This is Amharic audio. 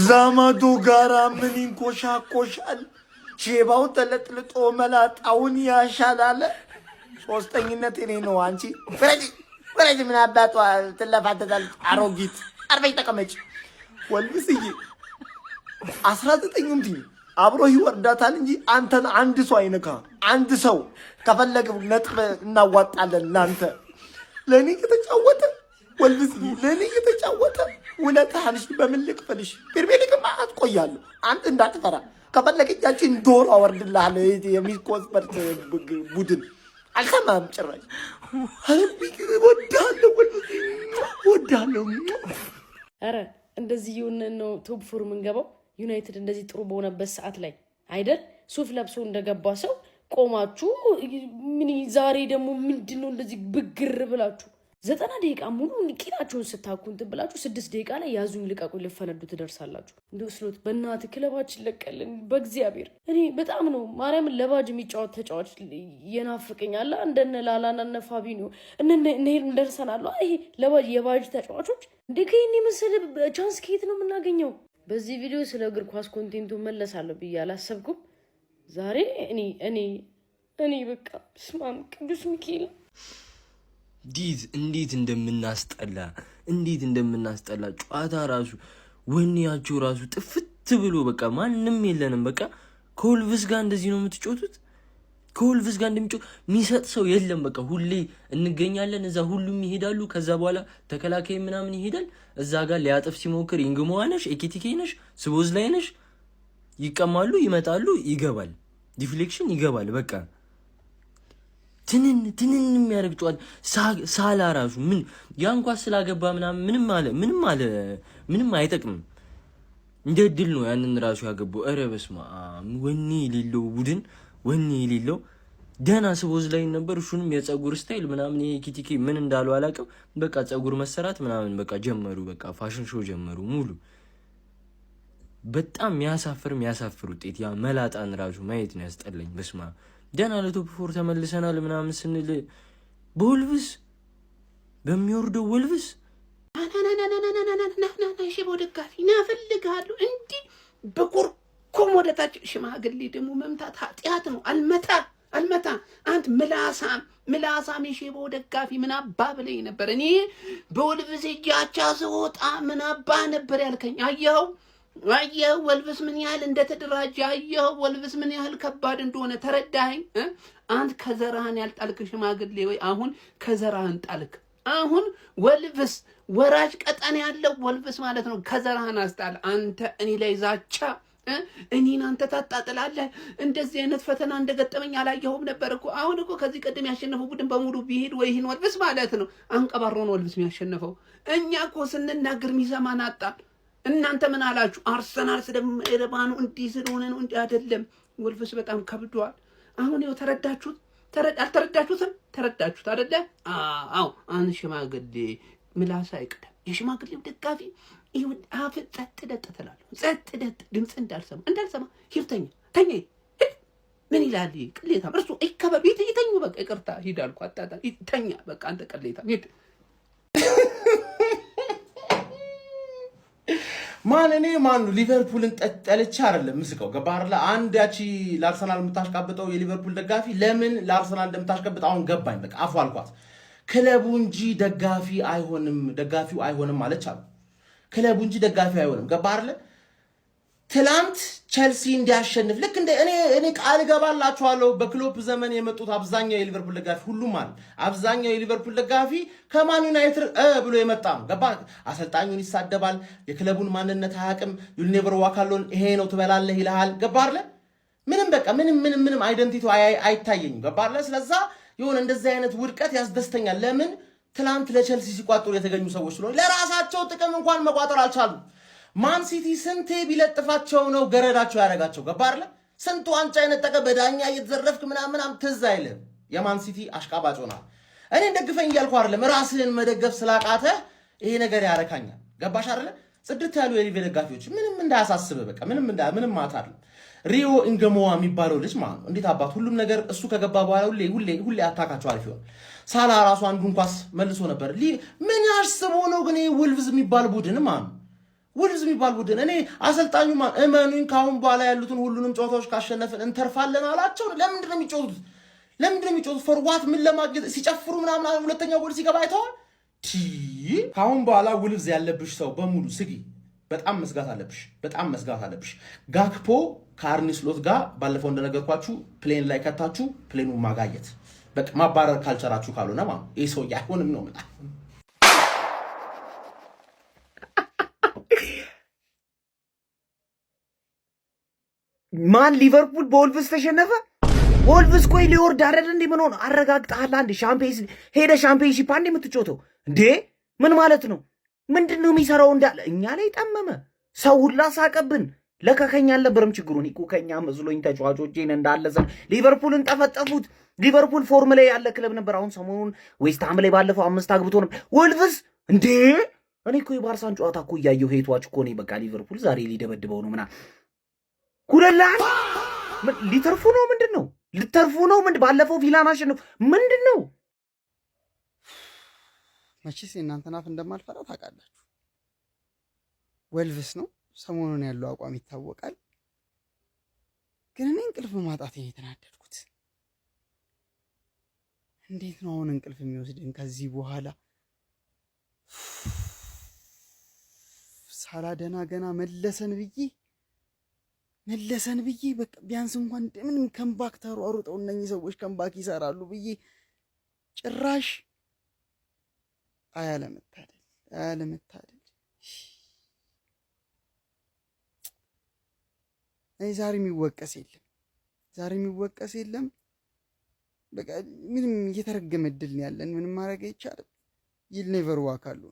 ዘመዱ ጋራ ምን ይንኮሻኮሻል? ሼባው ተለጥልጦ መላጣውን ያሻላል። ሶስተኝነት እኔ ነው። አንቺ ወረጂ ምን አባቷ ትለፋተታለች? አሮጊት አርፈሽ ተቀመጭ። ወልብስዬ 19ም ቲም አብሮ ይወርዳታል እንጂ አንተን አንድ ሰው አይነካ። አንድ ሰው ከፈለገ ነጥብ እናዋጣለን። ላንተ ለኔ ከተጫወተ ወልብስዬ ለኔ ከተጫወተ ውለታህንሽ በምን ልክፈልሽ? ፕሪሚየር አትቆያለሁ። አንተ እንዳትፈራ። ከፈለገች ያቺን ዶሮ አወርድልሃለሁ። የሚቆስበት ቡድን አልሰማህም ጭራሽ። ወዳለሁ። ኧረ እንደዚህ የሆነ ነው ቶፕ ፎር የምንገባው። ዩናይትድ እንደዚህ ጥሩ በሆነበት ሰዓት ላይ አይደል? ሱፍ ለብሶ እንደገባ ሰው ቆማችሁ ምን ዛሬ ደግሞ ምንድነው እንደዚህ ብግር ብላችሁ 90 ደቂቃ ሙሉ ቂጣችሁን ስታኩንት ብላችሁ 6 ደቂቃ ላይ ያዙኝ ልቀቁኝ ልፈነዱ ትደርሳላችሁ። እንደው ስሎት በእናትህ ክለባችን ለቀልን በእግዚአብሔር። እኔ በጣም ነው ማርያም ለባጅ የሚጫወት ተጫዋች የናፍቀኛል። እንደነ ላላና እነ ፋቢኒዮ እነ እንደርሰናል። ይሄ ለባጅ የባጅ ተጫዋቾች እንደከይኔ መሰለ ቻንስ ከየት ነው የምናገኘው? በዚህ ቪዲዮ ስለ እግር ኳስ ኮንቴንቱ መለሳለሁ ብዬ አላሰብኩም። ዛሬ እኔ በቃ ስማም ቅዱስ ሚካኤል እንዴት እንደምናስጠላ ጨዋታ ራሱ ወኔያቸው ራሱ ጥፍት ብሎ በቃ ማንም የለንም። በቃ ከወልቭስ ጋር እንደዚህ ነው የምትጮቱት። ከወልቭስ ጋር እንደሚጮት የሚሰጥ ሰው የለም። በቃ ሁሌ እንገኛለን እዛ፣ ሁሉም ይሄዳሉ። ከዛ በኋላ ተከላካይ ምናምን ይሄዳል። እዛ ጋር ሊያጠፍ ሲሞክር ኢንግሞዋነሽ ኤኬቲኬነሽ ስቦዝ ላይነሽ ይቀማሉ፣ ይመጣሉ፣ ይገባል፣ ዲፍሌክሽን ይገባል። በቃ ትንን የሚያደርግ ጨዋታ ሳላ ራሱ ምን ያንኳ ስላገባ ምናምን ምንም አይጠቅምም። እንደ ድል ነው ያንን ራሱ ያገባው። ኧረ በስመ አብ ወኔ የሌለው ቡድን ወኔ የሌለው ደህና ስቦዝ ላይ ነበር። እሱንም የጸጉር ስታይል ምናምን የኪቲኬ ምን እንዳለው አላውቅም። በቃ ጸጉር መሰራት ምናምን በቃ ጀመሩ። በቃ ፋሽን ሾው ጀመሩ ሙሉ። በጣም የሚያሳፍር ውጤት። ያ መላጣን ራሱ ማየት ነው ያስጠላኝ። በስመ አብ ደህና ለቶፕ ፎር ተመልሰናል ምናምን ስንል በወልቭስ በሚወርደው ወልቭስ ሽቦ ደጋፊ ናፈልጋሉ እንዲህ በቁርኩም ወደታች ሽማግሌ ደግሞ መምታት ኃጢአት ነው። አልመታ አንተ ምላሳም የሽቦ ደጋፊ ምን አባ ብለኝ ነበር። እኔ በወልቭስ እጃቻ ስወጣ ምን አባ ነበር ያልከኝ? አየኸው ወልቭስ ምን ያህል እንደተደራጀ አየኸው። ወልቭስ ምን ያህል ከባድ እንደሆነ ተረዳኸኝ? አንተ ከዘራህን ያልጣልክ ሽማግሌ ወይ አሁን ከዘራህን ጣልክ። አሁን ወልቭስ ወራጅ ቀጠን ያለው ወልቭስ ማለት ነው። ከዘራህን አስጣል። አንተ እኔ ላይ ዛቻ እኔን አንተ ታጣጥላለህ። እንደዚህ አይነት ፈተና እንደገጠመኝ አላየኸውም ነበር እኮ። አሁን እኮ ከዚህ ቀደም ያሸነፈው ቡድን በሙሉ ቢሄድ ወይ ይህን ወልቭስ ማለት ነው አንቀባሮ ነው ወልቭስ የሚያሸነፈው። እኛ እኮ ስንናገር ሚሰማን አጣን። እናንተ ምን አላችሁ? አርሰናል ስለማይረባኑ እንዲህ ስለሆነ ነው እንዴ? አይደለም ወልቭስ በጣም ከብዷል። አሁን ይኸው ተረዳችሁት? አልተረዳችሁትም? ተረዳችሁት አይደለ? አዎ አንድ ሽማግሌ ምላሳ አይቀደም። የሽማግሌው ደጋፊ ይኸው አፍ ጸጥ ደጥ ትላለህ። ጸጥ ደጥ ድምፅ እንዳልሰማ ሂርተኛ ተኛ ምን ይላል? ቅሌታ እርሱ አይከበብ ይተኙ። በቃ ይቅርታ ሂድ አልኩ። አጣጣ ይተኛ በቃ አንተ ቅሌታ ሂድ። ማን ሊቨርፑልን ጠልቼ አይደለም ምስቀው ገባህ? አንድ ያቺ ለአርሰናል የምታሽቃብጠው የሊቨርፑል ደጋፊ ለምን ለአርሰናል እንደምታሽቃብጥ አሁን ገባኝ። በቃ አፉ አልኳት። ክለቡ እንጂ ደጋፊው አይሆንም ማለች አሉ። ክለቡ እንጂ ደጋፊ አይሆንም። ገባህ? ትላንት ቸልሲ እንዲያሸንፍ ልክ እንደ እኔ ቃል ገባላችኋለሁ። በክሎፕ ዘመን የመጡት አብዛኛው የሊቨርፑል ደጋፊ ሁሉም ማለት አብዛኛው የሊቨርፑል ደጋፊ ከማን ዩናይትድ ብሎ የመጣ ነው። ገባህ? አሰልጣኙን ይሳደባል፣ የክለቡን ማንነት አያውቅም። ዩል ኔቨር ዋክ አሎን ይሄ ነው ትበላለህ ይልሃል። ገባህ? ምንም በቃ ምንም አይደንቲቲ አይታየኝም። ገባህ? ስለዛ የሆነ እንደዚህ አይነት ውድቀት ያስደስተኛል። ለምን ትላንት ለቸልሲ ሲቋጥሩ የተገኙ ሰዎች ስለሆነ ለራሳቸው ጥቅም እንኳን መቋጠር አልቻሉም። ማን ሲቲ ስንቴ ቢለጥፋቸው ነው ገረዳቸው ያደረጋቸው? ገባህ? ስንቱ ዋንጫ የነጠቀ በዳኛ እየተዘረፍክ ምናምን ትዝ አይልም? የማን ሲቲ አሽቃባጭ ሆናል። እኔ ደግፈኝ እያልኩ አይደለም፣ ራስህን መደገፍ ስላቃተ ይሄ ነገር ያረካኛል። ገባሽ አይደለ? ጽድት ያሉ የሊቨ ደጋፊዎች ምንም እንዳያሳስብ በቃ ምንም ማታል። ሪዮ ኢንገሞዋ የሚባለው ልጅ ማለት ነው እንዴት አባት ሁሉም ነገር እሱ ከገባ በኋላ ሁሌ አታካቸው አሪፍ ይሆን። ሳላ ራሱ አንዱን ኳስ መልሶ ነበር። ምን ያስበው ነው ግን ወልቭስ የሚባል ቡድን ማለት ነው ወልቭስ የሚባል ቡድን እኔ አሰልጣኙ እመኑኝ ካሁን በኋላ ያሉትን ሁሉንም ጨዋታዎች ካሸነፍን እንተርፋለን አላቸው። ለምንድን ነው የሚጫወቱት? ፎርዋት ምን ለማግኘት ሲጨፍሩ ምናምን ሁለተኛው ጎል ሲገባ አይተዋል። ካሁን በኋላ ውልቭዝ ያለብሽ ሰው በሙሉ ስጊ። በጣም መስጋት አለብሽ። ጋክፖ ከአርኒ ስሎት ጋር ባለፈው እንደነገርኳችሁ ፕሌን ላይ ከታችሁ ፕሌኑን ማጋየት በቃ ማባረር ካልቸራችሁ ካልሆነ ማለት ይህ ሰው አይሆንም ነው ምጣ ማን ሊቨርፑል በወልቭስ ተሸነፈ? ወልቭስ ቆይ ሊወርድ አይደል እንዴ? ምን ሆነ? አረጋግጠሃል አንዴ ሻምፒዮንሺፕ አንዴ የምትጮተው እንዴ? ምን ማለት ነው? ምንድነው የሚሰራው? እንዳለ እኛ ላይ ጠመመ። ሰው ሁላ ሳቀብን። ለካ ከኛ አልነበረም ችግሩ። እኔ እኮ ከኛ መስሎኝ ተጫዋቾቼን እንዳለዘን ሊቨርፑልን ጠፈጠፉት። ሊቨርፑል ፎርም ላይ ያለ ክለብ ነበር። አሁን ሰሞኑን ዌስትሃም ላይ ባለፈው 5 አግብቶ ነበር። ወልቭስ እንዴ? እኔ እኮ የባርሳን ጨዋታ እኮ እያየሁ ሄቷች እኮ ነው። በቃ ሊቨርፑል ዛሬ ሊደበድበው ነው ምናምን ሁለላን ሊተርፉ ነው። ምንድን ነው ልተርፉ ነው? ባለፈው ቪላን አሸነፉ። ምንድን ነው? መቼስ የእናንተን አፍ እንደማልፈራ ታውቃላችሁ። ወልቭስ ነው ሰሞኑን ያለው አቋም ይታወቃል። ግን እኔ እንቅልፍ ማጣቴን የተናደድኩት እንዴት ነው አሁን እንቅልፍ የሚወስድን ከዚህ በኋላ? ሳላደና ገና መለሰን ብዬ በቃ ቢያንስ እንኳን ምንም ከምባክ ተሯሩጠው እነኚህ ሰዎች ከምባክ ይሰራሉ ብዬ ጭራሽ አያለመታደል። እኔ ዛሬ የሚወቀስ የለም። በቃ ምንም እየተረገመ እድል ነው ያለን። ምንም ማድረግ አይቻልም። ይል ኔቨር ዋክ አሉ።